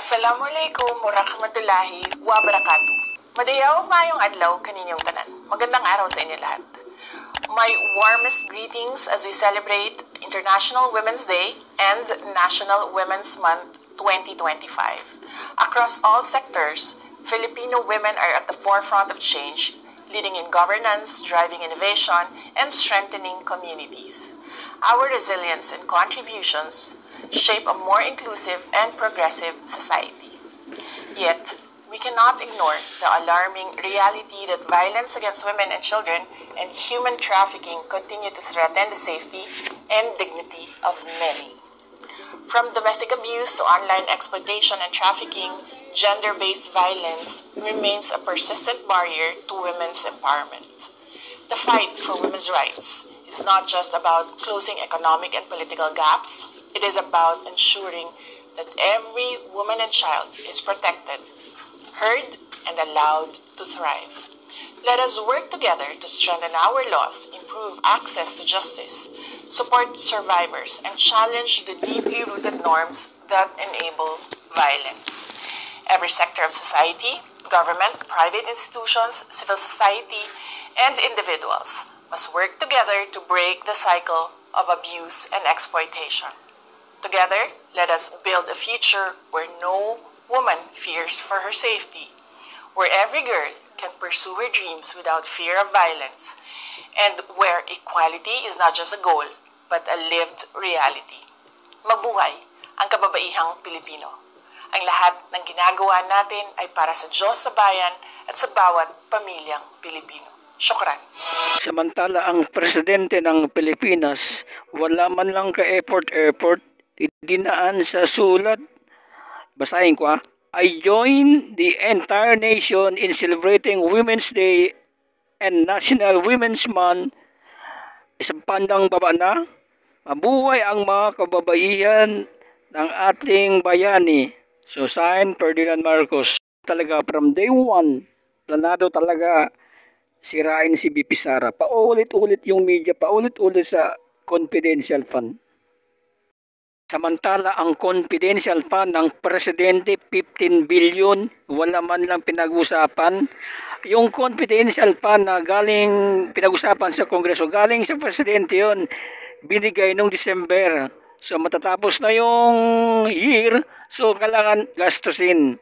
Assalamualaikum warahmatullahi wabarakatuh. Madayaw mayong adlaw kaninyong tanan. Magandang araw sa inyo lahat. My warmest greetings as we celebrate International Women's Day and National Women's Month 2025. Across all sectors, Filipino women are at the forefront of change, leading in governance, driving innovation, and strengthening communities. Our resilience and contributions shape a more inclusive and progressive society. Yet, we cannot ignore the alarming reality that violence against women and children and human trafficking continue to threaten the safety and dignity of many. From domestic abuse to online exploitation and trafficking, gender-based violence remains a persistent barrier to women's empowerment. The fight for women's rights is not just about closing economic and political gaps. It is about ensuring that every woman and child is protected, heard, and allowed to thrive. Let us work together to strengthen our laws, improve access to justice, support survivors, and challenge the deeply rooted norms that enable violence. Every sector of society, government, private institutions, civil society, and individuals must work together to break the cycle of abuse and exploitation. Together, let us build a future where no woman fears for her safety, where every girl can pursue her dreams without fear of violence, and where equality is not just a goal, but a lived reality. Mabuhay ang kababaihang Pilipino. Ang lahat ng ginagawa natin ay para sa Diyos, sa bayan, at sa bawat pamilyang Pilipino. Syukran. Samantala ang presidente ng Pilipinas, wala man lang ka-effort dinaan sa sulat. Basahin ko I join the entire nation in celebrating Women's Day and National Women's Month. Isang pandang baba na, mabuhay ang mga kababaihan ng ating bayani. So sign Ferdinand Marcos. Talaga from day one, planado talaga sirain si BP Sara. Paulit-ulit yung media, paulit-ulit sa confidential fund. Samantala, ang confidential fund ng presidente, 15 billion, wala man lang pinag-usapan. Yung confidential fund na galing pinag-usapan sa Kongreso, galing sa presidente yun, binigay nung December. So matatapos na yung year, so kailangan gastusin.